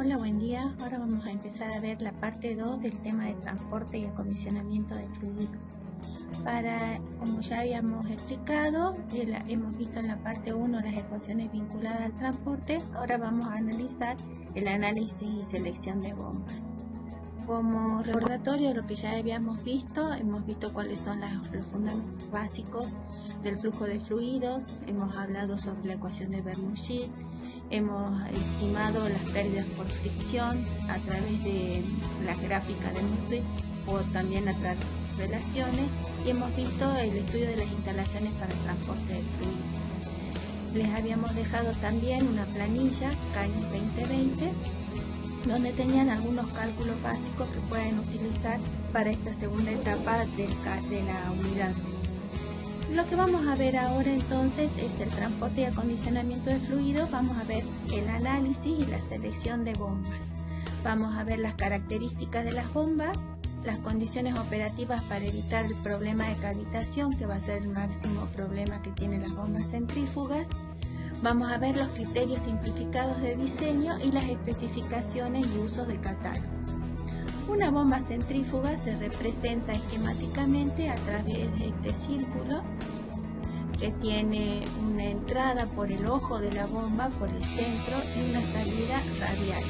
Hola, buen día. Ahora vamos a empezar a ver la parte 2 del tema de transporte y acondicionamiento de fluidos. Como ya habíamos explicado, hemos visto en la parte 1 las ecuaciones vinculadas al transporte. Ahora vamos a analizar el análisis y selección de bombas. Como recordatorio de lo que ya habíamos visto, hemos visto cuáles son los fundamentos básicos del flujo de fluidos, hemos hablado sobre la ecuación de Bernoulli, hemos estimado las pérdidas por fricción a través de las gráficas de Murphy o también a través de relaciones, y hemos visto el estudio de las instalaciones para el transporte de fluidos. Les habíamos dejado también una planilla, CAIS 2020, donde tenían algunos cálculos básicos que pueden utilizar para esta segunda etapa de la unidad 2. Lo que vamos a ver ahora entonces es el transporte y acondicionamiento de fluidos. Vamos a ver el análisis y la selección de bombas. Vamos a ver las características de las bombas, las condiciones operativas para evitar el problema de cavitación, que va a ser el máximo problema que tienen las bombas centrífugas. Vamos a ver los criterios simplificados de diseño y las especificaciones y usos de catálogos. Una bomba centrífuga se representa esquemáticamente a través de este círculo que tiene una entrada por el ojo de la bomba, por el centro, y una salida radial.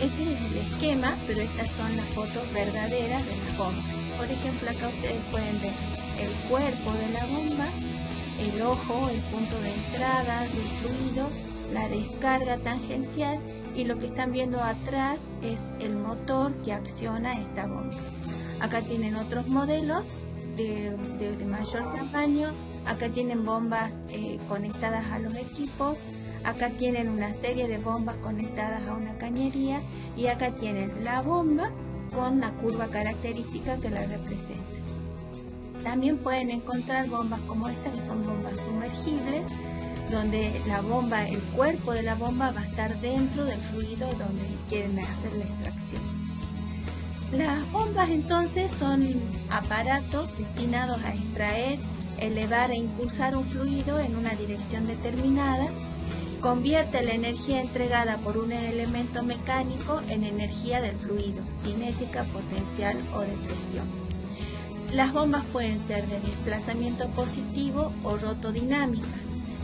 Ese es el esquema, pero estas son las fotos verdaderas de las bombas. Por ejemplo, acá ustedes pueden ver el cuerpo de la bomba, el ojo, el punto de entrada del fluido, la descarga tangencial, y lo que están viendo atrás es el motor que acciona esta bomba. Acá tienen otros modelos de mayor tamaño, acá tienen bombas conectadas a los equipos, acá tienen una serie de bombas conectadas a una cañería, y acá tienen la bomba con la curva característica que la representa. También pueden encontrar bombas como esta, que son bombas sumergibles, donde la bomba, el cuerpo de la bomba va a estar dentro del fluido donde quieren hacer la extracción. Las bombas entonces son aparatos destinados a extraer, elevar e impulsar un fluido en una dirección determinada. Convierte la energía entregada por un elemento mecánico en energía del fluido, cinética, potencial o de presión. Las bombas pueden ser de desplazamiento positivo o rotodinámicas.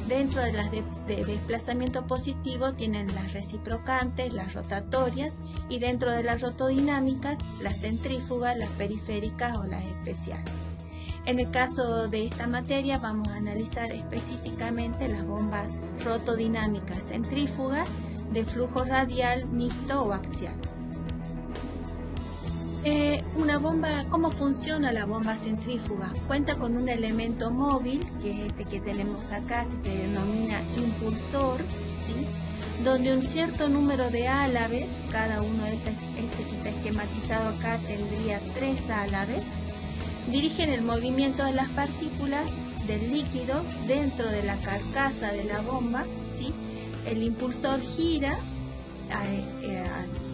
Dentro de las de desplazamiento positivo tienen las reciprocantes, las rotatorias, y dentro de las rotodinámicas, las centrífugas, las periféricas o las especiales. En el caso de esta materia vamos a analizar específicamente las bombas rotodinámicas centrífugas de flujo radial, mixto o axial. Una bomba, ¿cómo funciona la bomba centrífuga? Cuenta con un elemento móvil, que es este que tenemos acá, que se denomina impulsor, ¿sí? Donde un cierto número de álabes, cada uno de este que está esquematizado acá tendría 3 álabes, dirigen el movimiento de las partículas del líquido dentro de la carcasa de la bomba, ¿sí? El impulsor gira,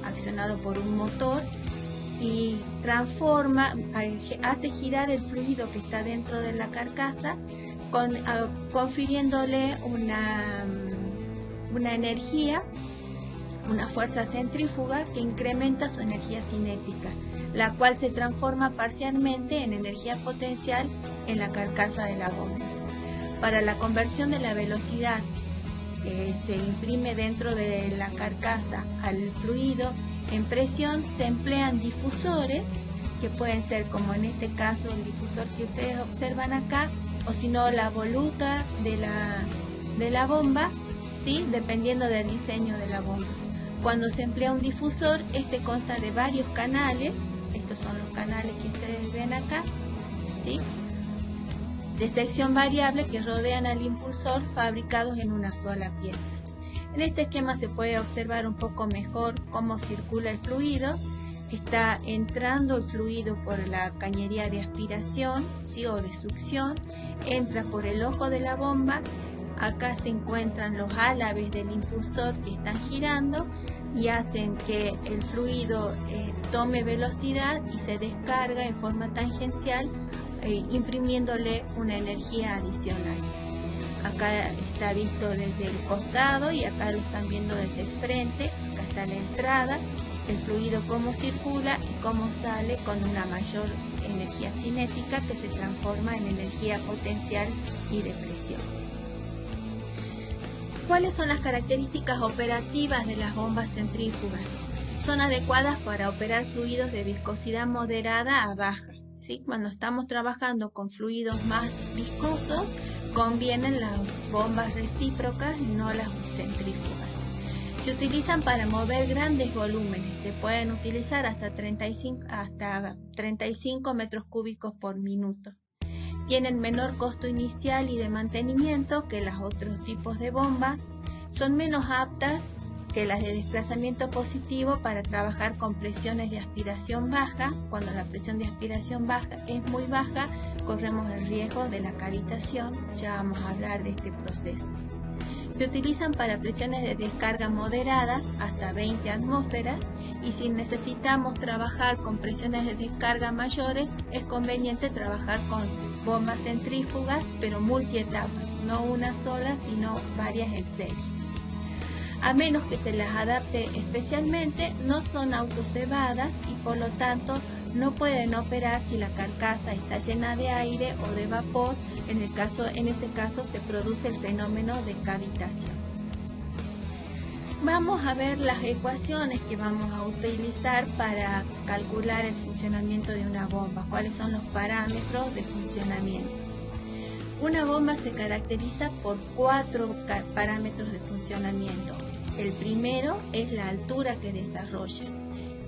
accionado por un motor, y transforma, hace girar el fluido que está dentro de la carcasa, confiriéndole una energía, una fuerza centrífuga que incrementa su energía cinética, la cual se transforma parcialmente en energía potencial en la carcasa de la bomba. Para la conversión de la velocidad que se imprime dentro de la carcasa al fluido en presión, se emplean difusores, que pueden ser, como en este caso, el difusor que ustedes observan acá, o si no, la voluta de la bomba, ¿sí? Dependiendo del diseño de la bomba. Cuando se emplea un difusor, este consta de varios canales, estos son los canales que ustedes ven acá, ¿sí? De sección variable, que rodean al impulsor, fabricados en una sola pieza. En este esquema se puede observar un poco mejor cómo circula el fluido. Está entrando el fluido por la cañería de aspiración, ¿sí? O de succión, entra por el ojo de la bomba. Acá se encuentran los álabes del impulsor que están girando y hacen que el fluido tome velocidad y se descarga en forma tangencial, imprimiéndole una energía adicional. Acá está visto desde el costado y acá lo están viendo desde el frente. Acá está la entrada, el fluido cómo circula y cómo sale con una mayor energía cinética que se transforma en energía potencial y de presión. ¿Cuáles son las características operativas de las bombas centrífugas? Son adecuadas para operar fluidos de viscosidad moderada a baja, ¿sí? Cuando estamos trabajando con fluidos más viscosos, convienen las bombas recíprocas y no las centrífugas. Se utilizan para mover grandes volúmenes, se pueden utilizar hasta 35 metros cúbicos por minuto. Tienen menor costo inicial y de mantenimiento que los otros tipos de bombas, son menos aptas que las de desplazamiento positivo para trabajar con presiones de aspiración baja. Cuando la presión de aspiración baja es muy baja, corremos el riesgo de la cavitación, ya vamos a hablar de este proceso. Se utilizan para presiones de descarga moderadas hasta 20 atmósferas y si necesitamos trabajar con presiones de descarga mayores, es conveniente trabajar con bombas centrífugas, pero multietapas, no una sola, sino varias en serie. A menos que se las adapte especialmente, no son autocebadas y por lo tanto no pueden operar si la carcasa está llena de aire o de vapor. En ese caso se produce el fenómeno de cavitación. Vamos a ver las ecuaciones que vamos a utilizar para calcular el funcionamiento de una bomba. ¿Cuáles son los parámetros de funcionamiento? Una bomba se caracteriza por 4 parámetros de funcionamiento. El primero es la altura que desarrolla,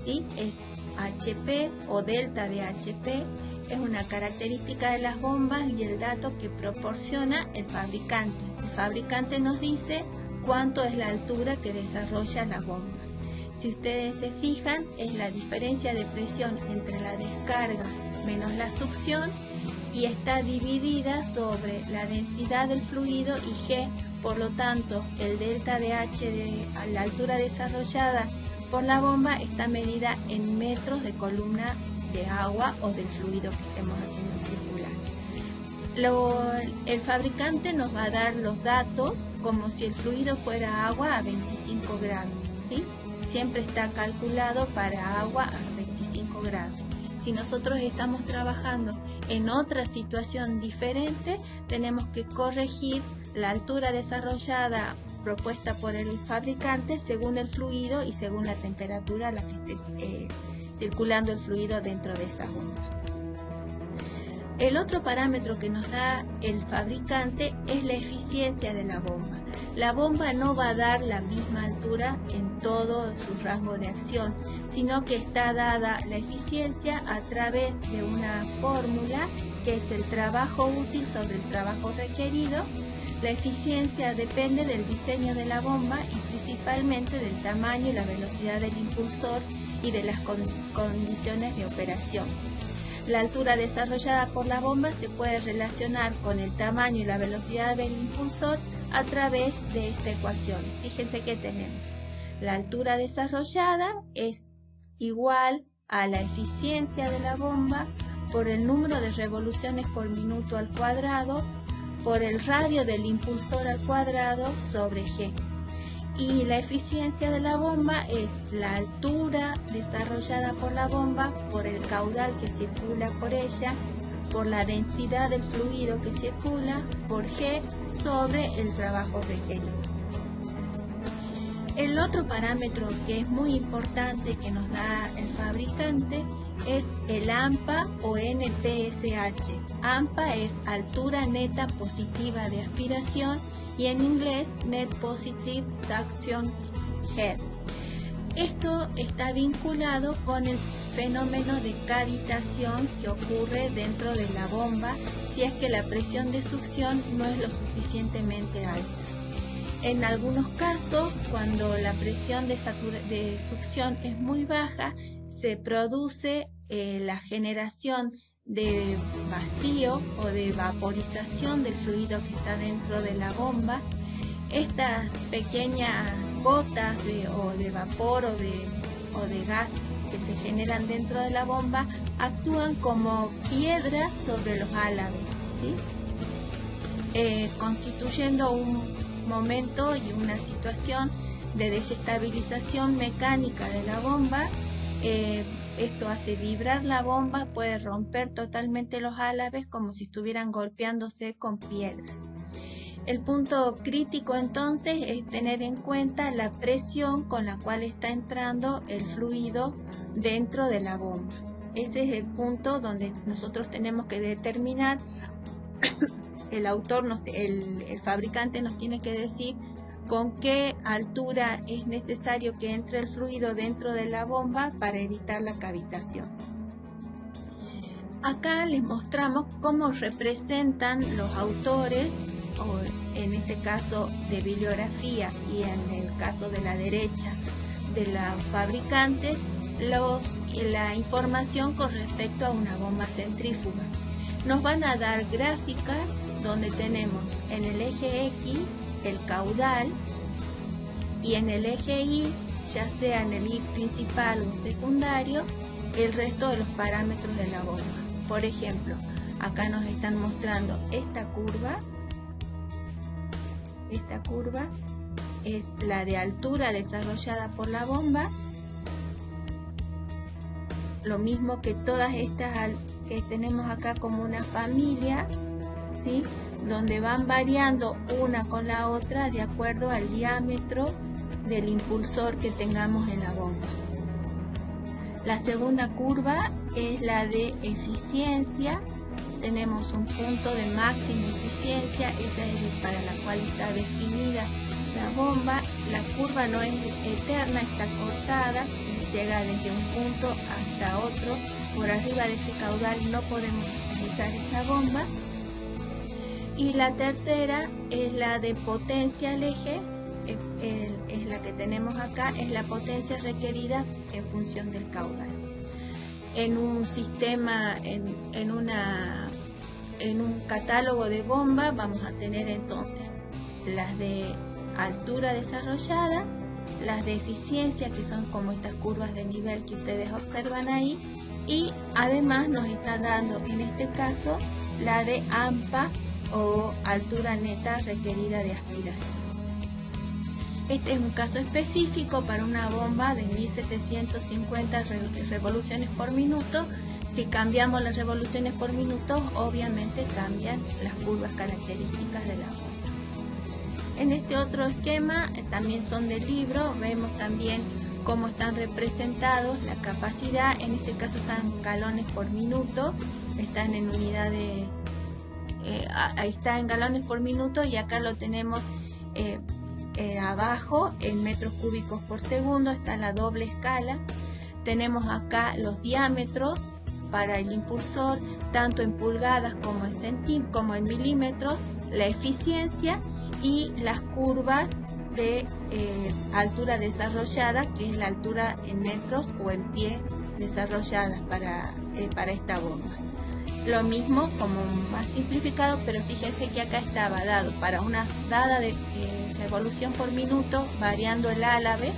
¿sí? Es HP o delta de HP, es una característica de las bombas y el dato que proporciona el fabricante. El fabricante nos dice cuánto es la altura que desarrolla la bomba. Si ustedes se fijan, es la diferencia de presión entre la descarga menos la succión y está dividida sobre la densidad del fluido y G. Por lo tanto, el delta de H a la altura desarrollada por la bomba está medida en metros de columna de agua o del fluido que estemos haciendo circular. El fabricante nos va a dar los datos como si el fluido fuera agua a 25 grados, ¿sí? Siempre está calculado para agua a 25 grados. Si nosotros estamos trabajando en otra situación diferente, tenemos que corregir la altura desarrollada propuesta por el fabricante según el fluido y según la temperatura a la que esté circulando el fluido dentro de esa bomba. El otro parámetro que nos da el fabricante es la eficiencia de la bomba. La bomba no va a dar la misma altura en todo su rango de acción, sino que está dada la eficiencia a través de una fórmula que es el trabajo útil sobre el trabajo requerido. La eficiencia depende del diseño de la bomba y principalmente del tamaño y la velocidad del impulsor y de las condiciones de operación. La altura desarrollada por la bomba se puede relacionar con el tamaño y la velocidad del impulsor a través de esta ecuación. Fíjense que tenemos la altura desarrollada es igual a la eficiencia de la bomba por el número de revoluciones por minuto al cuadrado por el radio del impulsor al cuadrado sobre G. Y la eficiencia de la bomba es la altura desarrollada por la bomba por el caudal que circula por ella, por la densidad del fluido que circula, por G sobre el trabajo requerido. El otro parámetro que es muy importante que nos da el fabricante es el AMPA o NPSH. AMPA es altura neta positiva de aspiración y en inglés Net Positive Suction Head. Esto está vinculado con el fenómeno de cavitación que ocurre dentro de la bomba si es que la presión de succión no es lo suficientemente alta. En algunos casos, cuando la presión de succión es muy baja, se produce la generación de vacío o de vaporización del fluido que está dentro de la bomba. Estas pequeñas gotas de vapor o de gas que se generan dentro de la bomba actúan como piedras sobre los álabes, ¿sí? constituyendo un momento y una situación de desestabilización mecánica de la bomba. Esto hace vibrar la bomba, puede romper totalmente los álabes como si estuvieran golpeándose con piedras. El punto crítico entonces es tener en cuenta la presión con la cual está entrando el fluido dentro de la bomba. Ese es el punto donde nosotros tenemos que determinar, el fabricante nos tiene que decir con qué altura es necesario que entre el fluido dentro de la bomba para evitar la cavitación. Acá les mostramos cómo representan los autores, o en este caso de bibliografía y en el caso de la derecha de los fabricantes, la información con respecto a una bomba centrífuga. Nos van a dar gráficas donde tenemos en el eje X el caudal y en el eje Y, ya sea en el Y principal o secundario, el resto de los parámetros de la bomba. Por ejemplo, acá nos están mostrando esta curva. Esta curva es la de altura desarrollada por la bomba. Lo mismo que todas estas que tenemos acá como una familia, ¿sí? Donde van variando una con la otra de acuerdo al diámetro del impulsor que tengamos en la bomba. La segunda curva es la de eficiencia. Tenemos un punto de máxima eficiencia, esa es para la cual está definida la bomba. La curva no es eterna, está cortada y llega desde un punto hasta otro. Por arriba de ese caudal no podemos utilizar esa bomba. Y la tercera es la de potencia al eje, es la que tenemos acá, es la potencia requerida en función del caudal. En un sistema, en un catálogo de bombas vamos a tener entonces las de altura desarrollada, las de eficiencia, que son como estas curvas de nivel que ustedes observan ahí, y además nos está dando en este caso la de AMPA, o altura neta requerida de aspiración. Este es un caso específico para una bomba de 1750 revoluciones por minuto. Si cambiamos las revoluciones por minuto, obviamente cambian las curvas características de la bomba. En este otro esquema, también son del libro, vemos también cómo están representados la capacidad. En este caso están en galones por minuto, están en unidades, ahí está en galones por minuto, y acá lo tenemos abajo en metros cúbicos por segundo. Está la doble escala. Tenemos acá los diámetros para el impulsor, tanto en pulgadas como en centímetros, como en milímetros, la eficiencia y las curvas de altura desarrollada, que es la altura en metros o en pie desarrolladas para esta bomba. Lo mismo como más simplificado, pero fíjense que acá estaba dado para una dada de revolución por minuto, variando el álabe,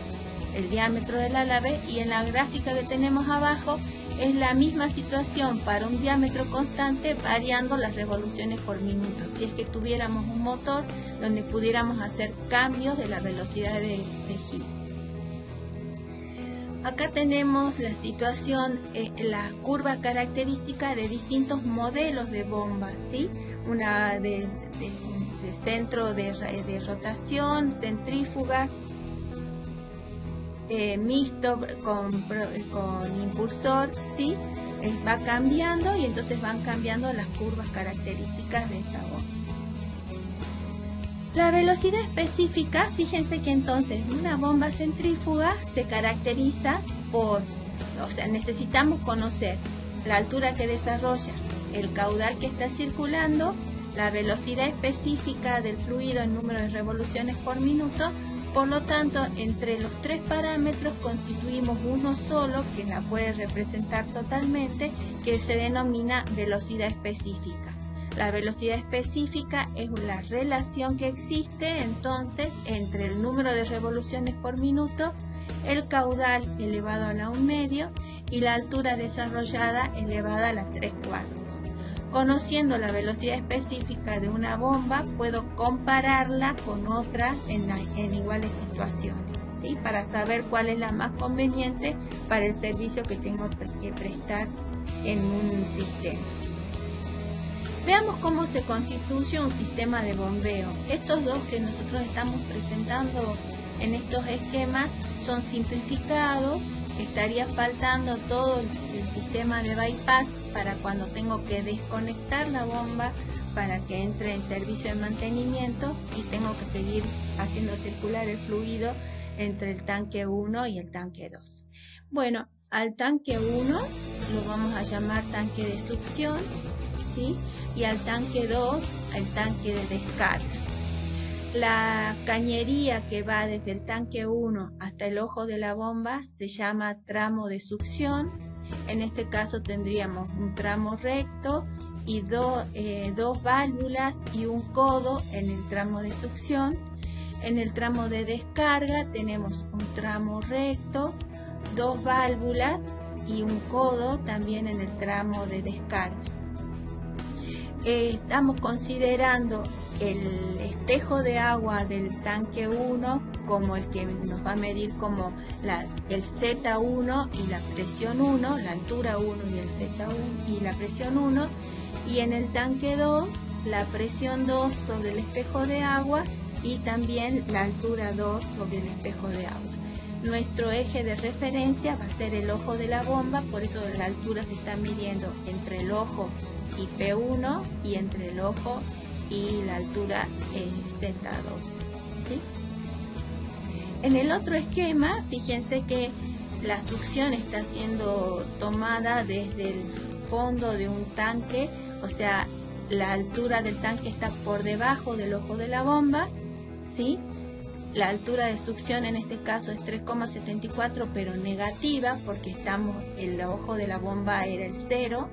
el diámetro del álabe, y en la gráfica que tenemos abajo es la misma situación para un diámetro constante, variando las revoluciones por minuto. Si es que tuviéramos un motor donde pudiéramos hacer cambios de la velocidad de giro. Acá tenemos la situación, la curva característica de distintos modelos de bombas, ¿sí? Una de centro de rotación, centrífugas, mixto con impulsor, ¿sí? Va cambiando, y entonces van cambiando las curvas características de esa bomba. La velocidad específica, fíjense que entonces una bomba centrífuga se caracteriza por, necesitamos conocer la altura que desarrolla, el caudal que está circulando, la velocidad específica del fluido en número de revoluciones por minuto. Por lo tanto, entre los tres parámetros constituimos uno solo que la puede representar totalmente, que se denomina velocidad específica. La velocidad específica es la relación que existe entonces entre el número de revoluciones por minuto, el caudal elevado a la 1/2 y la altura desarrollada elevada a la 3/4. Conociendo la velocidad específica de una bomba, puedo compararla con otra en iguales situaciones, ¿sí? Para saber cuál es la más conveniente para el servicio que tengo que prestar en un sistema. Veamos cómo se constituye un sistema de bombeo. Estos dos que nosotros estamos presentando en estos esquemas son simplificados. Estaría faltando todo el sistema de bypass para cuando tengo que desconectar la bomba para que entre en servicio de mantenimiento y tengo que seguir haciendo circular el fluido entre el tanque 1 y el tanque 2. Bueno, al tanque 1 lo vamos a llamar tanque de succión, ¿sí? Y al tanque 2, el tanque de descarga. La cañería que va desde el tanque 1 hasta el ojo de la bomba se llama tramo de succión. En este caso tendríamos un tramo recto y dos válvulas y un codo en el tramo de succión. En el tramo de descarga tenemos un tramo recto, dos válvulas y un codo también en el tramo de descarga. Estamos considerando el espejo de agua del tanque 1 como el que nos va a medir como el Z1 y la presión 1, la altura 1 y el Z1 y la presión 1, y en el tanque 2 la presión 2 sobre el espejo de agua y también la altura 2 sobre el espejo de agua. Nuestro eje de referencia va a ser el ojo de la bomba, por eso la altura se está midiendo entre el ojo y P1 y entre el ojo y la altura Z2, ¿sí? En el otro esquema, fíjense que la succión está siendo tomada desde el fondo de un tanque, o sea, la altura del tanque está por debajo del ojo de la bomba, ¿sí? La altura de succión en este caso es 3,74, pero negativa porque el ojo de la bomba era el 0.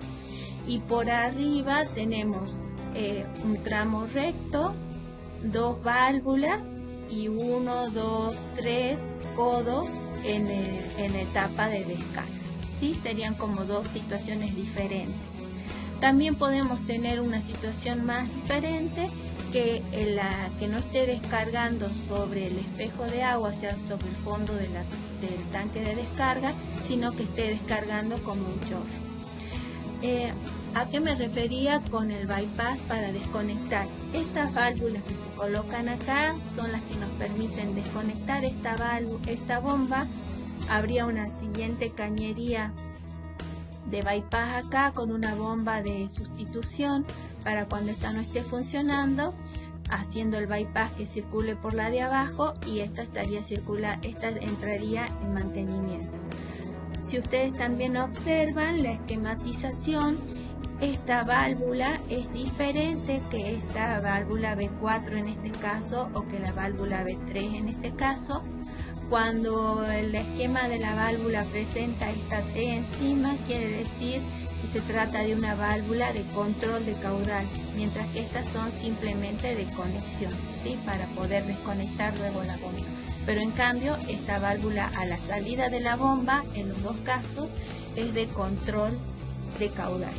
Y por arriba tenemos un tramo recto, dos válvulas y 1, 2, 3 codos en etapa de descarga, ¿sí? Serían como dos situaciones diferentes. También podemos tener una situación más diferente que no esté descargando sobre el espejo de agua, o sea, sobre el fondo del tanque de descarga, sino que esté descargando como un chorro. ¿A qué me refería con el bypass para desconectar? Estas válvulas que se colocan acá son las que nos permiten desconectar esta bomba. Habría una siguiente cañería de bypass acá con una bomba de sustitución para cuando esta no esté funcionando, haciendo el bypass que circule por la de abajo, y esta entraría en mantenimiento. Si ustedes también observan la esquematización, esta válvula es diferente que esta válvula B4 en este caso o que la válvula B3 en este caso. Cuando el esquema de la válvula presenta esta T encima, quiere decir que se trata de una válvula de control de caudal, mientras que estas son simplemente de conexión, ¿sí? Para poder desconectar luego la bomba. Pero en cambio, esta válvula a la salida de la bomba, en los dos casos, es de control de caudal.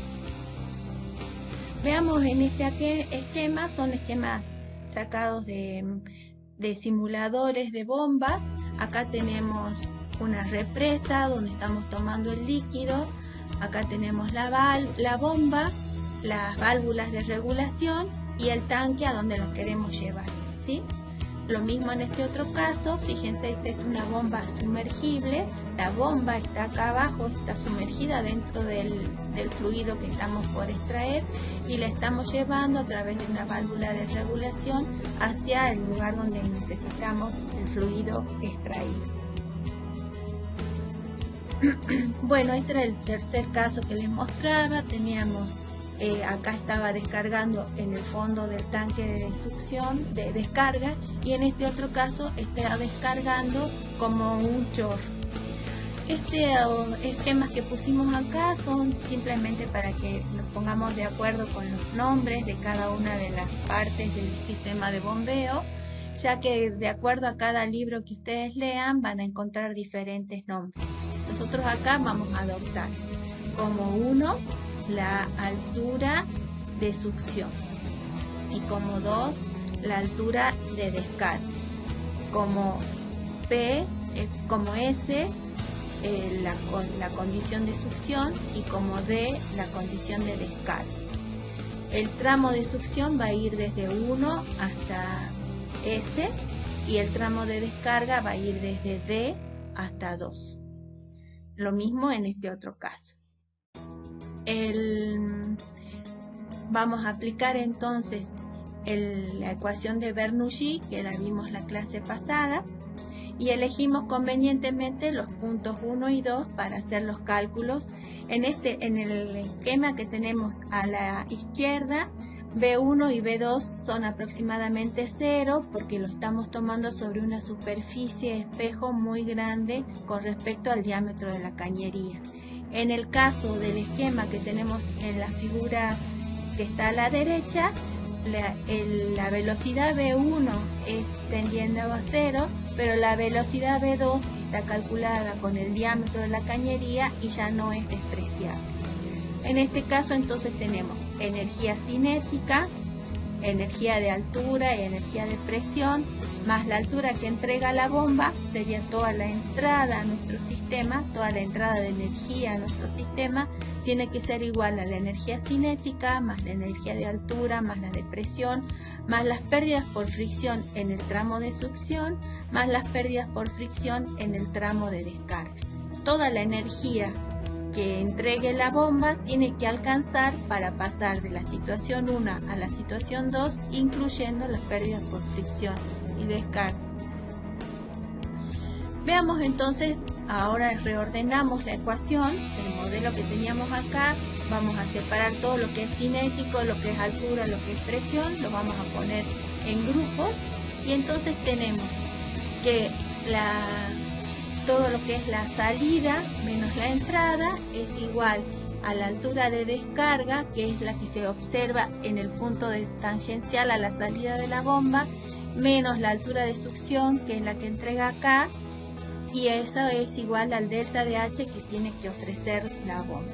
Veamos en este esquema, son esquemas sacados de simuladores de bombas. Acá tenemos una represa donde estamos tomando el líquido. Acá tenemos la bomba, las válvulas de regulación y el tanque a donde lo queremos llevar, ¿sí? Lo mismo en este otro caso, fíjense, esta es una bomba sumergible, la bomba está acá abajo, está sumergida dentro del fluido que estamos por extraer y la estamos llevando a través de una válvula de regulación hacia el lugar donde necesitamos el fluido extraído. Bueno, este era el tercer caso que les mostraba. Teníamos acá estaba descargando en el fondo del tanque de succión de descarga, y en este otro caso está descargando como un chorro. Esquemas que pusimos acá son simplemente para que nos pongamos de acuerdo con los nombres de cada una de las partes del sistema de bombeo, ya que de acuerdo a cada libro que ustedes lean van a encontrar diferentes nombres. Nosotros acá vamos a adoptar como 1 la altura de succión. Y como 2, la altura de descarga. Como P, como S, la condición de succión, y como D, la condición de descarga. El tramo de succión va a ir desde 1 hasta S, y el tramo de descarga va a ir desde D hasta 2. Lo mismo en este otro caso. Vamos a aplicar entonces la ecuación de Bernoulli, que la vimos la clase pasada, y elegimos convenientemente los puntos 1 y 2 para hacer los cálculos. En el esquema que tenemos a la izquierda, B1 y B2 son aproximadamente 0 porque lo estamos tomando sobre una superficie espejo muy grande con respecto al diámetro de la cañería. En el caso del esquema que tenemos en la figura que está a la derecha, la velocidad B1 es tendiendo a 0, pero la velocidad B2 está calculada con el diámetro de la cañería y ya no es despreciable. En este caso entonces tenemos energía cinética, energía de altura y energía de presión, más la altura que entrega la bomba, sería toda la entrada a nuestro sistema, toda la entrada de energía a nuestro sistema, tiene que ser igual a la energía cinética, más la energía de altura, más la de presión, más las pérdidas por fricción en el tramo de succión, más las pérdidas por fricción en el tramo de descarga. Toda la energía que entregue la bomba tiene que alcanzar para pasar de la situación 1 a la situación 2, incluyendo las pérdidas por fricción y descarga. Veamos entonces, ahora reordenamos la ecuación, el modelo que teníamos acá, vamos a separar todo lo que es cinético, lo que es altura, lo que es presión, lo vamos a poner en grupos, y entonces tenemos que todo lo que es la salida menos la entrada es igual a la altura de descarga, que es la que se observa en el punto tangencial a la salida de la bomba, menos la altura de succión, que es la que entrega acá, y eso es igual al delta de H que tiene que ofrecer la bomba.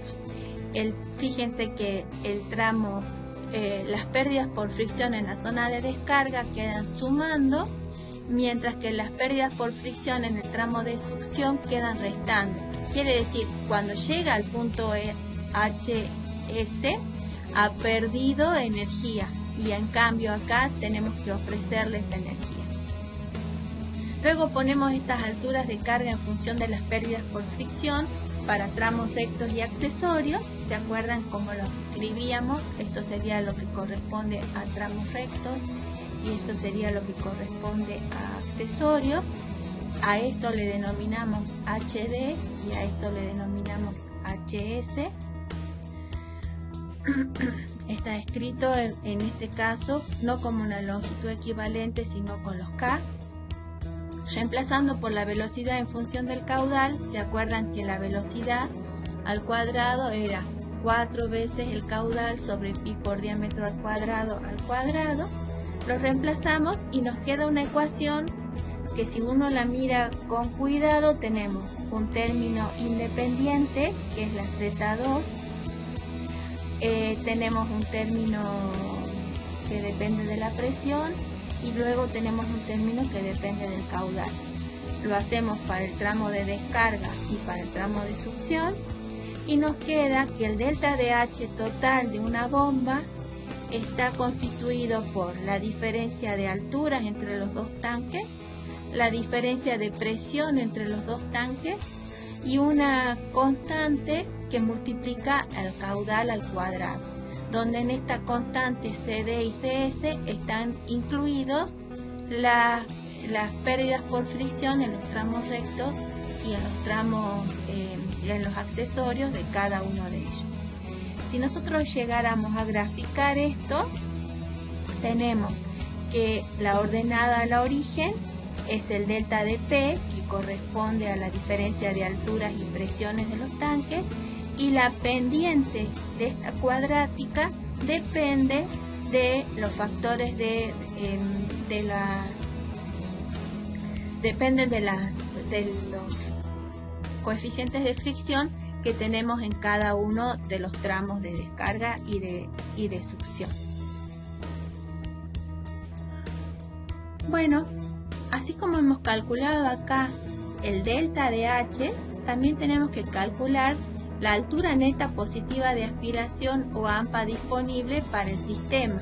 Fíjense que el tramo, las pérdidas por fricción en la zona de descarga quedan sumando, mientras que las pérdidas por fricción en el tramo de succión quedan restando. Quiere decir, cuando llega al punto HS, ha perdido energía, y en cambio acá tenemos que ofrecerles energía. Luego ponemos estas alturas de carga en función de las pérdidas por fricción para tramos rectos y accesorios. ¿Se acuerdan cómo lo escribíamos? Esto sería lo que corresponde a tramos rectos y esto sería lo que corresponde a accesorios. A esto le denominamos HD y a esto le denominamos HS. Está escrito en este caso no como una longitud equivalente, sino con los K. Reemplazando por la velocidad en función del caudal, ¿se acuerdan que la velocidad al cuadrado era 4 veces el caudal sobre pi por diámetro al cuadrado? Lo reemplazamos y nos queda una ecuación que, si uno la mira con cuidado, tenemos un término independiente, que es la Z2, tenemos un término que depende de la presión, y luego tenemos un término que depende del caudal. Lo hacemos para el tramo de descarga y para el tramo de succión, y nos queda que el delta de H total de una bomba está constituido por la diferencia de alturas entre los dos tanques, la diferencia de presión entre los dos tanques y una constante que multiplica el caudal al cuadrado, donde en esta constante CD y CS están incluidos las pérdidas por fricción en los tramos rectos y en los tramos, en los accesorios de cada uno de ellos. Si nosotros llegáramos a graficar esto, tenemos que la ordenada al origen es el delta de P, que corresponde a la diferencia de alturas y presiones de los tanques, y la pendiente de esta cuadrática depende de los factores dependen de los coeficientes de fricción que tenemos en cada uno de los tramos de descarga y de succión. Bueno, así como hemos calculado acá el delta de H, también tenemos que calcular la altura neta positiva de aspiración o AMPA disponible para el sistema.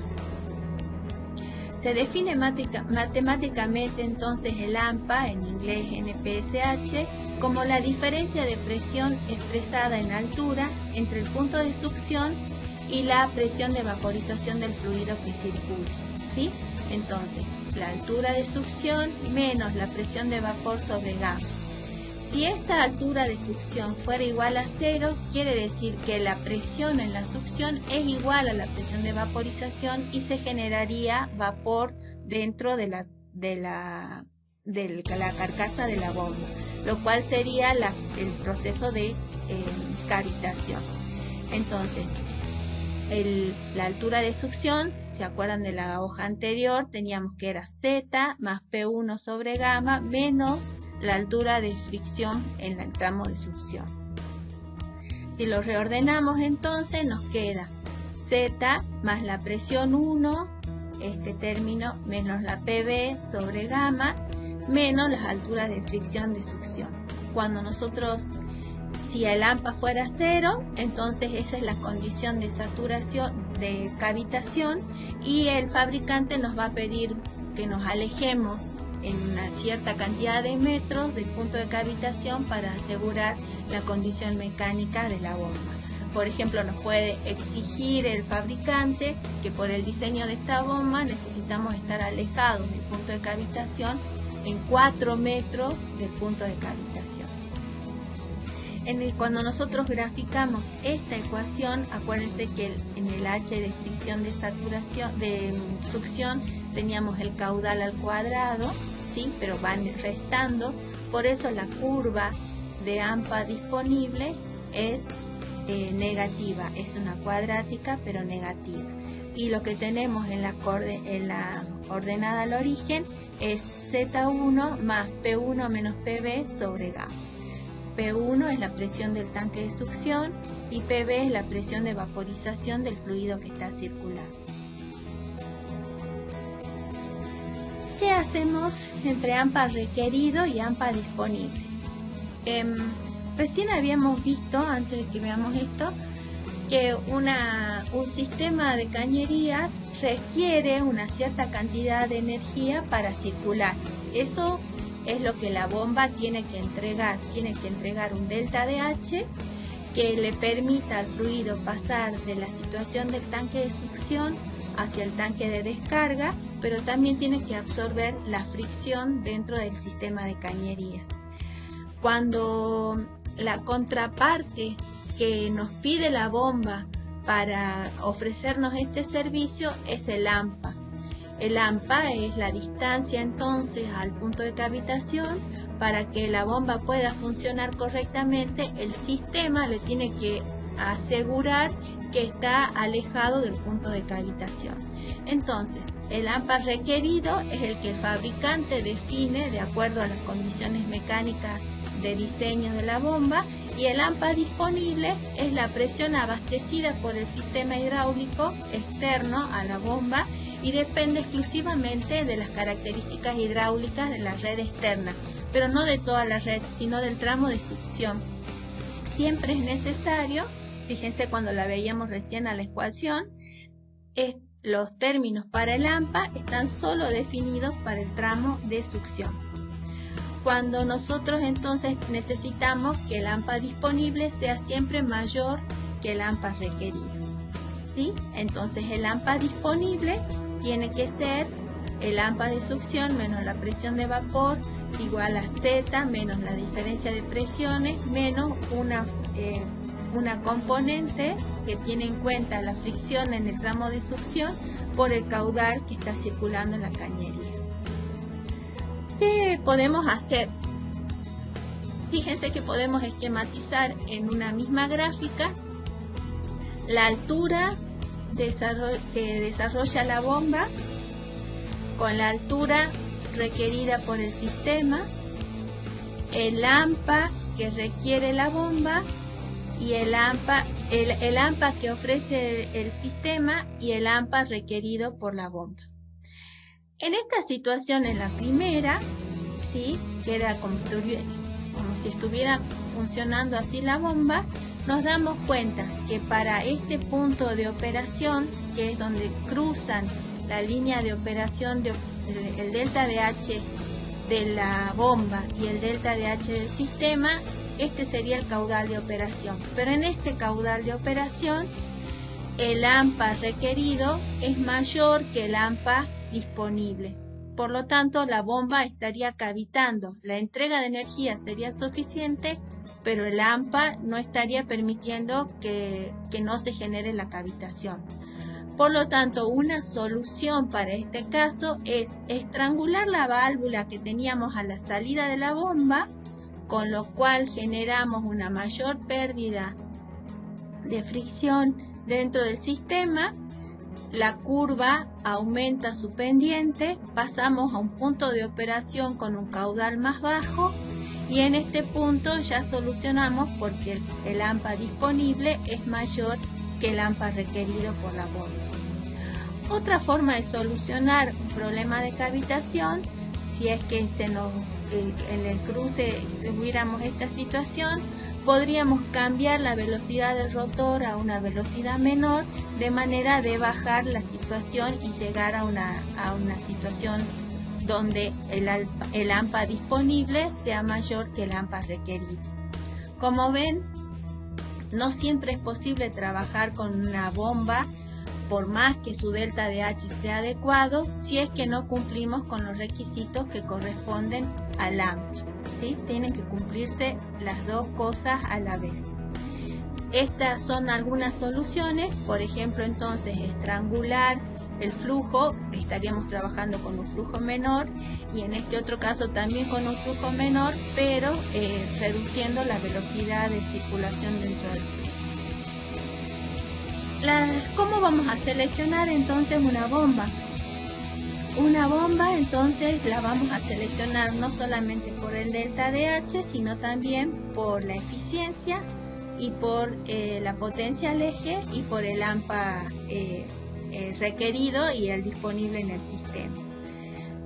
Se define matemáticamente entonces el AMPA, en inglés NPSH, como la diferencia de presión expresada en altura entre el punto de succión y la presión de vaporización del fluido que circula, ¿sí? Entonces, la altura de succión menos la presión de vapor sobre gamma. Si esta altura de succión fuera igual a 0, quiere decir que la presión en la succión es igual a la presión de vaporización y se generaría vapor dentro de la carcasa de la bomba, lo cual sería el proceso de cavitación. Entonces, la altura de succión, ¿se acuerdan de la hoja anterior? Teníamos que era Z más P1 sobre gamma menos la altura de fricción en el tramo de succión. Si lo reordenamos, entonces nos queda Z más la presión 1, este término, menos la PB sobre gamma, menos las alturas de fricción de succión. Cuando si el AMPA fuera 0, entonces esa es la condición de saturación, de cavitación, y el fabricante nos va a pedir que nos alejemos en una cierta cantidad de metros del punto de cavitación para asegurar la condición mecánica de la bomba. Por ejemplo, nos puede exigir el fabricante que por el diseño de esta bomba necesitamos estar alejados del punto de cavitación en 4 metros del punto de cavitación. Cuando nosotros graficamos esta ecuación, acuérdense que en el H de fricción de saturación, de succión, teníamos el caudal al cuadrado, ¿sí? Pero van restando, por eso la curva de AMPA disponible es negativa, es una cuadrática pero negativa. Y lo que tenemos en la ordenada al origen es Z1 más P1 menos PB sobre gamma. P1 es la presión del tanque de succión y PB es la presión de vaporización del fluido que está circulando. ¿Qué hacemos entre AMPA requerido y AMPA disponible? Recién habíamos visto, antes de que veamos esto, que un sistema de cañerías requiere una cierta cantidad de energía para circular. Eso es lo que la bomba tiene que entregar un delta de H que le permita al fluido pasar de la situación del tanque de succión hacia el tanque de descarga, pero también tiene que absorber la fricción dentro del sistema de cañerías. Cuando la contraparte que nos pide la bomba para ofrecernos este servicio es el AMPA. El AMPA es la distancia entonces al punto de cavitación. Para que la bomba pueda funcionar correctamente, el sistema le tiene que asegurar que está alejado del punto de cavitación. Entonces, el AMPA requerido es el que el fabricante define de acuerdo a las condiciones mecánicas de diseño de la bomba, y el AMPA disponible es la presión abastecida por el sistema hidráulico externo a la bomba y depende exclusivamente de las características hidráulicas de la red externa, pero no de toda la red, sino del tramo de succión. Siempre es necesario, fíjense cuando la veíamos recién a la ecuación, los términos para el AMPA están solo definidos para el tramo de succión. Cuando nosotros entonces necesitamos que el AMPA disponible sea siempre mayor que el AMPA requerido, ¿sí? Entonces el AMPA disponible tiene que ser el AMPA de succión menos la presión de vapor igual a Z menos la diferencia de presiones menos una componente que tiene en cuenta la fricción en el tramo de succión por el caudal que está circulando en la cañería. ¿Qué podemos hacer? Fíjense que podemos esquematizar en una misma gráfica la altura que desarrolla la bomba con la altura requerida por el sistema, el AMPA que requiere la bomba y el AMPA que ofrece el sistema y el AMPA requerido por la bomba. En esta situación, en la primera, ¿sí?, que era como si estuviera funcionando así la bomba, nos damos cuenta que para este punto de operación, que es donde cruzan la línea de operación el delta de H de la bomba y el delta de H del sistema, este sería el caudal de operación. Pero en este caudal de operación, el AMPA requerido es mayor que el AMPA disponible. Por lo tanto, la bomba estaría cavitando. La entrega de energía sería suficiente, pero el AMPA no estaría permitiendo que no se genere la cavitación. Por lo tanto, una solución para este caso es estrangular la válvula que teníamos a la salida de la bomba, con lo cual generamos una mayor pérdida de fricción dentro del sistema. La curva aumenta su pendiente, pasamos a un punto de operación con un caudal más bajo y en este punto ya solucionamos porque el AMPA disponible es mayor que el AMPA requerido por la bomba. Otra forma de solucionar un problema de cavitación, si es que en el cruce tuviéramos esta situación, podríamos cambiar la velocidad del rotor a una velocidad menor, de manera de bajar la situación y llegar a una situación donde el AMPA disponible sea mayor que el AMPA requerido. Como ven, no siempre es posible trabajar con una bomba, por más que su delta de H sea adecuado, si es que no cumplimos con los requisitos que corresponden al AMPA. ¿Sí? Tienen que cumplirse las dos cosas a la vez. Estas son algunas soluciones. Por ejemplo, entonces, estrangular el flujo, estaríamos trabajando con un flujo menor, y en este otro caso también con un flujo menor, pero reduciendo la velocidad de circulación dentro del flujo. ¿Cómo vamos a seleccionar entonces una bomba? Una bomba entonces la vamos a seleccionar no solamente por el delta de H, sino también por la eficiencia y por la potencia al eje y por el AMPA requerido y el disponible en el sistema.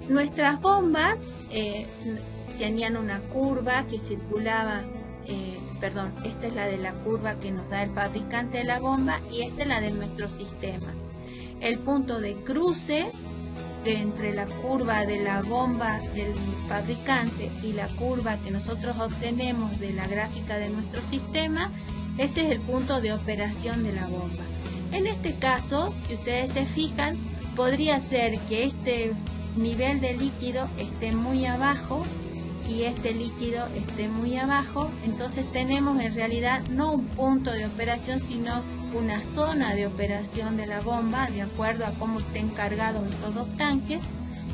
Nuestras bombas tenían una curva que circulaba, esta es la de la curva que nos da el fabricante de la bomba y esta es la de nuestro sistema. El punto de cruce entre la curva de la bomba del fabricante y la curva que nosotros obtenemos de la gráfica de nuestro sistema, ese es el punto de operación de la bomba. En este caso, si ustedes se fijan, podría ser que este nivel de líquido esté muy abajo y este líquido esté muy abajo, entonces tenemos en realidad no un punto de operación, sino una zona de operación de la bomba de acuerdo a cómo estén cargados estos dos tanques.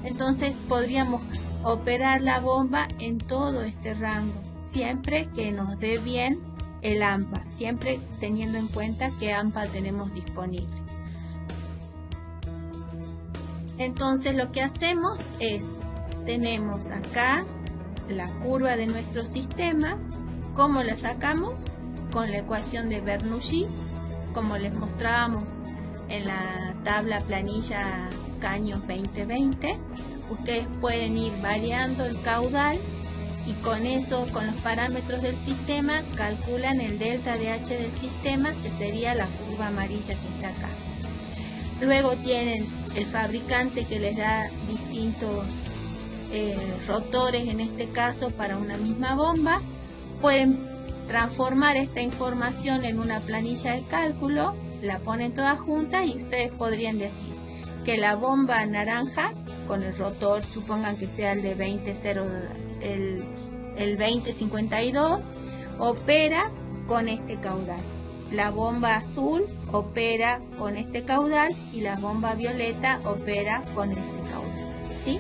Entonces podríamos operar la bomba en todo este rango, siempre que nos dé bien el AMPA, siempre teniendo en cuenta qué AMPA tenemos disponible. Entonces lo que hacemos es, tenemos acá la curva de nuestro sistema. ¿Cómo la sacamos? Con la ecuación de Bernoulli, como les mostrábamos en la tabla planilla Caños 2020. Ustedes pueden ir variando el caudal y con eso, con los parámetros del sistema, calculan el delta de H del sistema, que sería la curva amarilla que está acá. Luego tienen el fabricante que les da distintos rotores, en este caso para una misma bomba. Pueden transformar esta información en una planilla de cálculo, la ponen toda junta y ustedes podrían decir que la bomba naranja con el rotor, supongan que sea el de 2052, opera con este caudal. La bomba azul opera con este caudal y la bomba violeta opera con este caudal, ¿sí?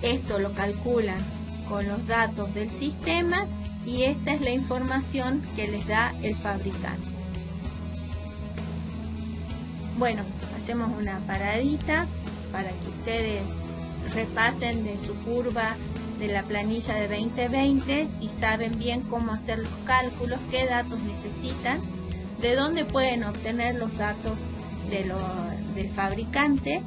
Esto lo calculan con los datos del sistema y esta es la información que les da el fabricante. Bueno, hacemos una paradita para que ustedes repasen de su curva de la planilla de 2020, si saben bien cómo hacer los cálculos, qué datos necesitan, de dónde pueden obtener los datos del fabricante,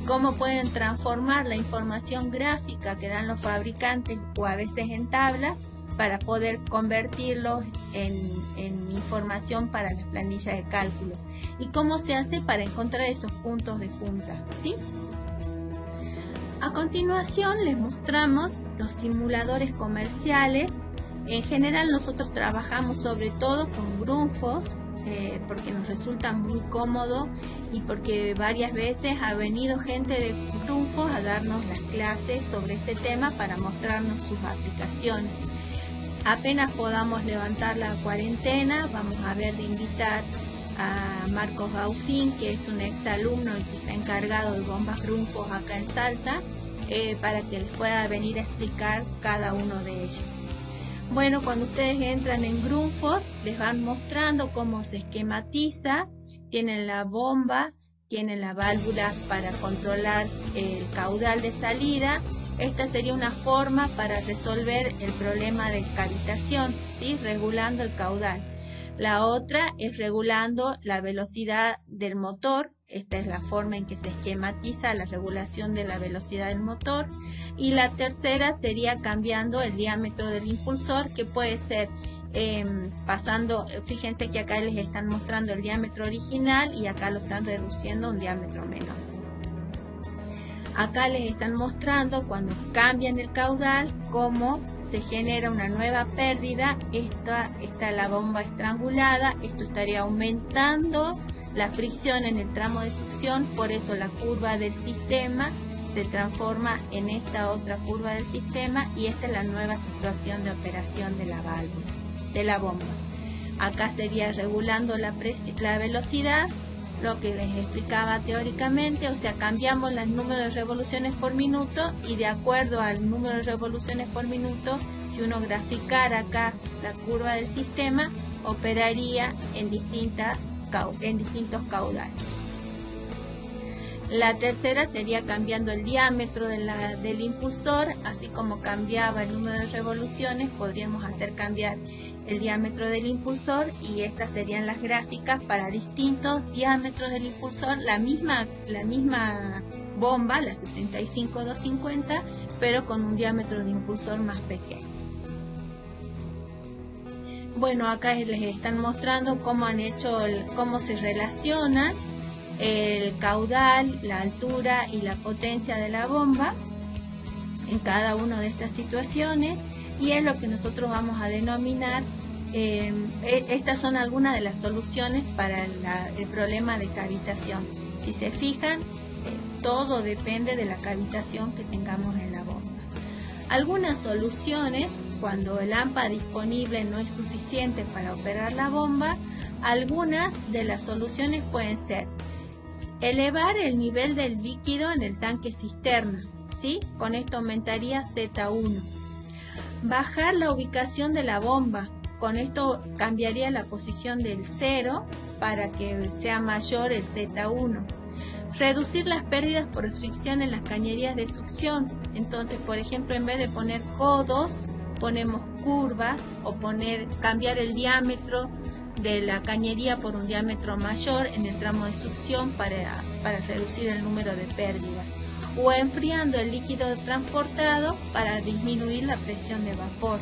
cómo pueden transformar la información gráfica que dan los fabricantes o a veces en tablas para poder convertirlos en información para las planillas de cálculo, y cómo se hace para encontrar esos puntos de junta, ¿sí? A continuación les mostramos los simuladores comerciales. En general nosotros trabajamos sobre todo con Grundfos, porque nos resulta muy cómodo y porque varias veces ha venido gente de Grundfos a darnos las clases sobre este tema para mostrarnos sus aplicaciones. Apenas podamos levantar la cuarentena, vamos a ver de invitar a Marcos Gaufín, que es un exalumno y que está encargado de bombas Grundfos acá en Salta, para que les pueda venir a explicar cada uno de ellos. Bueno, cuando ustedes entran en Grundfos, les van mostrando cómo se esquematiza. Tienen la bomba, tienen la válvula para controlar el caudal de salida. Esta sería una forma para resolver el problema de cavitación, ¿sí? Regulando el caudal. La otra es regulando la velocidad del motor. Esta es la forma en que se esquematiza la regulación de la velocidad del motor. Y la tercera sería cambiando el diámetro del impulsor, que puede ser pasando, fíjense que acá les están mostrando el diámetro original y acá lo están reduciendo a un diámetro menor. Acá les están mostrando cuando cambian el caudal cómo se genera una nueva pérdida. Esta está la bomba estrangulada, esto estaría aumentando la fricción en el tramo de succión, por eso la curva del sistema se transforma en esta otra curva del sistema y esta es la nueva situación de operación de la válvula, de la bomba. Acá sería regulando la velocidad, lo que les explicaba teóricamente, o sea, cambiamos el número de revoluciones por minuto y de acuerdo al número de revoluciones por minuto, si uno graficara acá la curva del sistema, operaría en distintos caudales. La tercera sería cambiando el diámetro del impulsor, así como cambiaba el número de revoluciones, podríamos hacer cambiar el diámetro del impulsor y estas serían las gráficas para distintos diámetros del impulsor, la misma bomba, la 65250, pero con un diámetro de impulsor más pequeño. Bueno, acá les están mostrando cómo han hecho, cómo se relacionan el caudal, la altura y la potencia de la bomba en cada una de estas situaciones, y es lo que nosotros vamos a denominar, estas son algunas de las soluciones para el problema de cavitación. Si se fijan, todo depende de la cavitación que tengamos en la bomba. Algunas soluciones, cuando el AMPA disponible no es suficiente para operar la bomba, algunas de las soluciones pueden ser elevar el nivel del líquido en el tanque cisterna, ¿sí? Con esto aumentaría Z1. Bajar la ubicación de la bomba, con esto cambiaría la posición del 0 para que sea mayor el Z1. Reducir las pérdidas por fricción en las cañerías de succión, entonces por ejemplo en vez de poner codos, ponemos curvas o cambiar el diámetro de la cañería por un diámetro mayor en el tramo de succión para reducir el número de pérdidas, o enfriando el líquido transportado para disminuir la presión de vapor.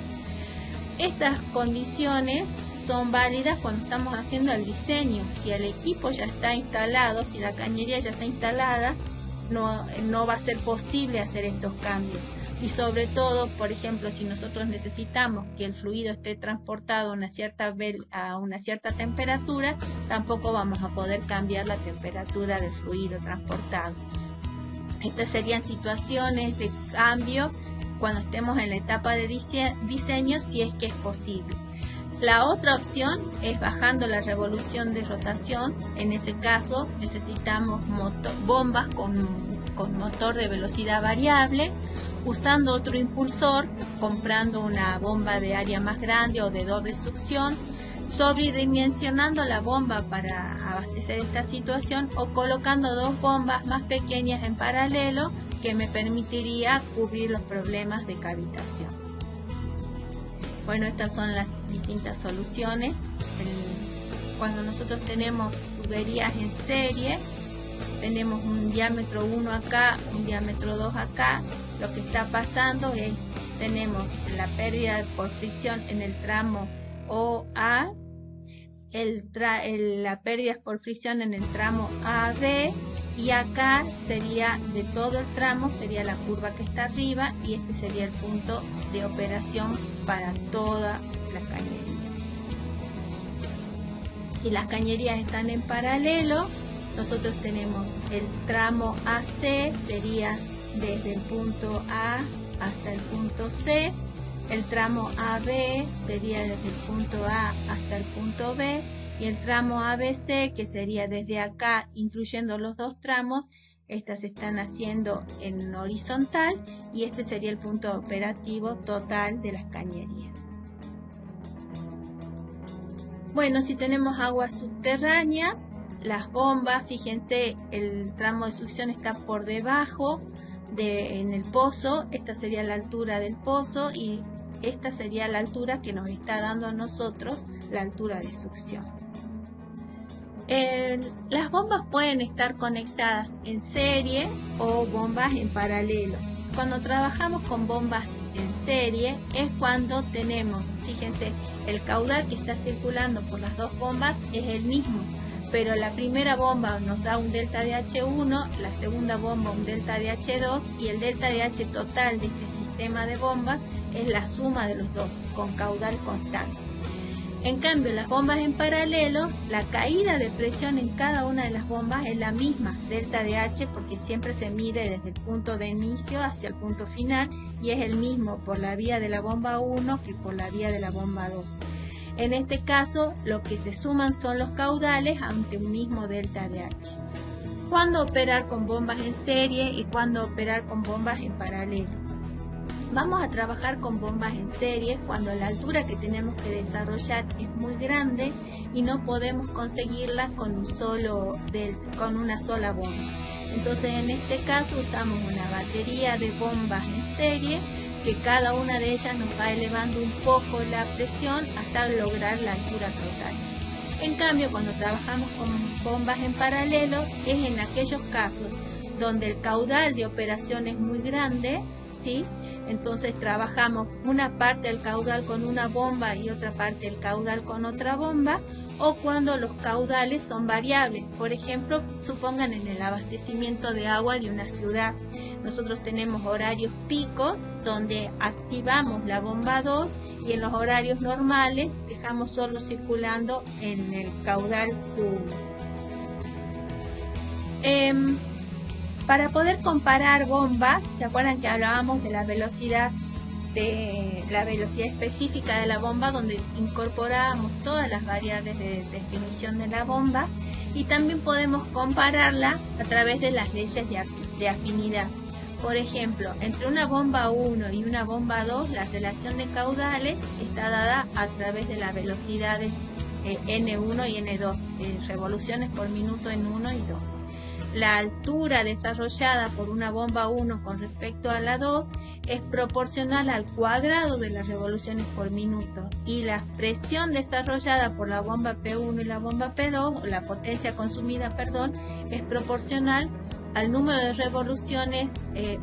Estas condiciones son válidas cuando estamos haciendo el diseño. Si el equipo ya está instalado, si la cañería ya está instalada, no va a ser posible hacer estos cambios. Y sobre todo, por ejemplo, si nosotros necesitamos que el fluido esté transportado a una cierta temperatura, tampoco vamos a poder cambiar la temperatura del fluido transportado. Estas serían situaciones de cambio cuando estemos en la etapa de diseño, si es que es posible. La otra opción es bajando la revolución de rotación. En ese caso necesitamos bombas con motor de velocidad variable, usando otro impulsor, comprando una bomba de área más grande o de doble succión. sobredimensionando la bomba para abastecer esta situación o colocando dos bombas más pequeñas en paralelo que me permitiría cubrir los problemas de cavitación. Bueno, estas son las distintas soluciones. Cuando nosotros tenemos tuberías en serie, tenemos un diámetro 1 acá, un diámetro 2 acá, lo que está pasando es, tenemos la pérdida por fricción en el tramo OA, la pérdida por fricción en el tramo AB, y acá sería de todo el tramo, sería la curva que está arriba, y este sería el punto de operación para toda la cañería. Si las cañerías están en paralelo, nosotros tenemos el tramo AC, sería desde el punto A hasta el punto C, el tramo AB sería desde el punto A hasta el punto B, y el tramo ABC, que sería desde acá, incluyendo los dos tramos, estas se están haciendo en horizontal, y este sería el punto operativo total de las cañerías. Bueno, si tenemos aguas subterráneas, las bombas, fíjense, el tramo de succión está por debajo en el pozo, esta sería la altura del pozo y esta sería la altura que nos está dando a nosotros la altura de succión. Las bombas pueden estar conectadas en serie o bombas en paralelo. Cuando trabajamos con bombas en serie es cuando tenemos, fíjense, el caudal que está circulando por las dos bombas es el mismo, pero la primera bomba nos da un delta de H1, la segunda bomba un delta de H2 y el delta de H total de este sistema de bombas es la suma de los dos, con caudal constante. En cambio, las bombas en paralelo, la caída de presión en cada una de las bombas es la misma, delta de H, porque siempre se mide desde el punto de inicio hacia el punto final y es el mismo por la vía de la bomba 1 que por la vía de la bomba 2. En este caso, lo que se suman son los caudales ante un mismo delta de H. ¿Cuándo operar con bombas en serie y cuándo operar con bombas en paralelo? Vamos a trabajar con bombas en serie cuando la altura que tenemos que desarrollar es muy grande y no podemos conseguirla con una sola bomba. Entonces, en este caso usamos una batería de bombas en serie que cada una de ellas nos va elevando un poco la presión hasta lograr la altura total. En cambio, cuando trabajamos con bombas en paralelo es en aquellos casos donde el caudal de operación es muy grande, ¿sí? Entonces trabajamos una parte del caudal con una bomba y otra parte del caudal con otra bomba, o cuando los caudales son variables. Por ejemplo, supongan en el abastecimiento de agua de una ciudad. Nosotros tenemos horarios picos donde activamos la bomba 2 y en los horarios normales dejamos solo circulando en el caudal 1. Para poder comparar bombas, ¿se acuerdan que hablábamos de la velocidad específica de la bomba, donde incorporábamos todas las variables de definición de la bomba? Y también podemos compararlas a través de las leyes de afinidad. Por ejemplo, entre una bomba 1 y una bomba 2, la relación de caudales está dada a través de las velocidades N1 y N2, revoluciones por minuto en 1 y 2. La altura desarrollada por una bomba 1 con respecto a la 2 es proporcional al cuadrado de las revoluciones por minuto, y la presión desarrollada por la bomba P1 y la bomba P2, o la potencia consumida, es proporcional al número de revoluciones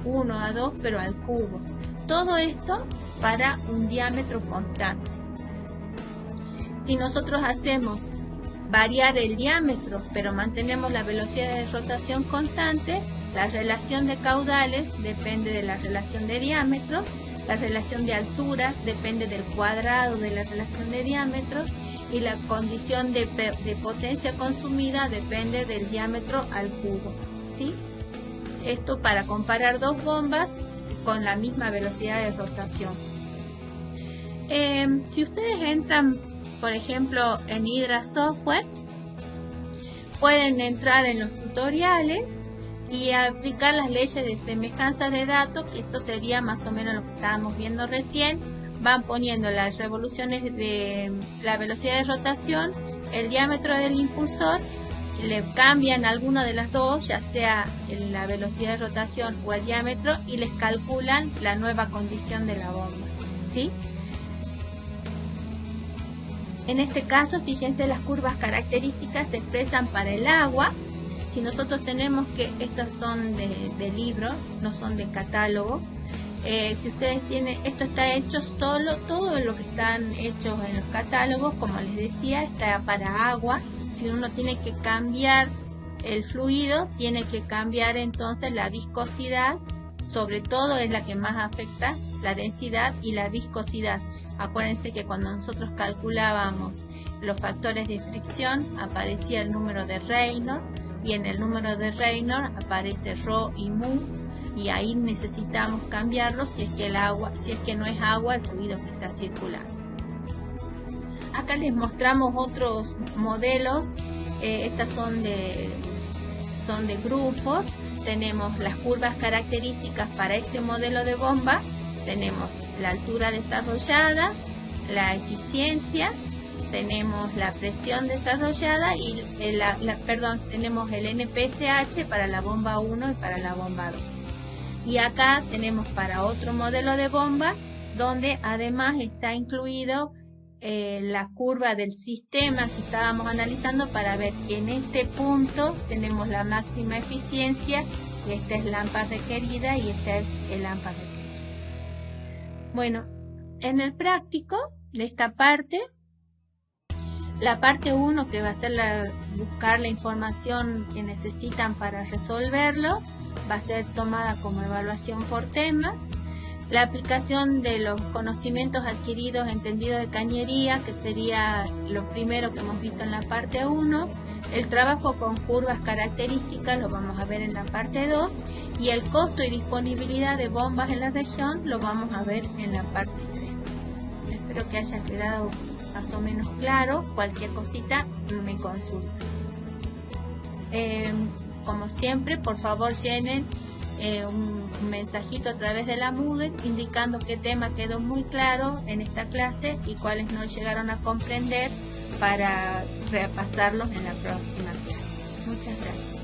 1 a 2, pero al cubo. Todo esto para un diámetro constante. Si nosotros hacemos variar el diámetro, pero mantenemos la velocidad de rotación constante, la relación de caudales depende de la relación de diámetro, la relación de altura depende del cuadrado de la relación de diámetro y la condición de potencia consumida depende del diámetro al cubo, ¿sí? Esto para comparar dos bombas con la misma velocidad de rotación. Si ustedes entran, por ejemplo, en Hydra Software, pueden entrar en los tutoriales y aplicar las leyes de semejanza de datos, que esto sería más o menos lo que estábamos viendo recién. van poniendo las revoluciones de la velocidad de rotación, el diámetro del impulsor, le cambian alguno de las dos, ya sea la velocidad de rotación o el diámetro, y les calculan la nueva condición de la bomba, ¿sí? En este caso, fíjense, las curvas características se expresan para el agua. Si nosotros tenemos que, estas son de libro, no son de catálogo. Si ustedes tienen, esto está hecho solo, todo lo que están hechos en los catálogos, como les decía, está para agua. Si uno tiene que cambiar el fluido, tiene que cambiar entonces la viscosidad, sobre todo es la que más afecta, la densidad y la viscosidad. Acuérdense que cuando nosotros calculábamos los factores de fricción, aparecía el número de Reynolds, y en el número de Reynolds aparece Rho y Mu, y ahí necesitamos cambiarlo si es que no es agua el fluido que está circulando. Acá les mostramos otros modelos, estas son de grufos. Tenemos las curvas características para este modelo de bomba, tenemos la altura desarrollada, la eficiencia, tenemos la presión desarrollada y tenemos el NPSH para la bomba 1 y para la bomba 2. Y acá tenemos para otro modelo de bomba, donde además está incluido la curva del sistema que estábamos analizando para ver que en este punto tenemos la máxima eficiencia, y esta es la AMPA requerida y esta es el AMPA requerido. Bueno, en el práctico de esta parte, la parte 1, que va a ser buscar la información que necesitan para resolverlo, va a ser tomada como evaluación por tema. La aplicación de los conocimientos adquiridos entendidos de cañería, que sería lo primero que hemos visto en la parte 1. El trabajo con curvas características lo vamos a ver en la parte 2. Y el costo y disponibilidad de bombas en la región lo vamos a ver en la parte 3. Espero que haya quedado más o menos claro. Cualquier cosita me consulta. Como siempre, por favor llenen un mensajito a través de la Moodle indicando qué tema quedó muy claro en esta clase y cuáles no llegaron a comprender para repasarlos en la próxima clase. Muchas gracias.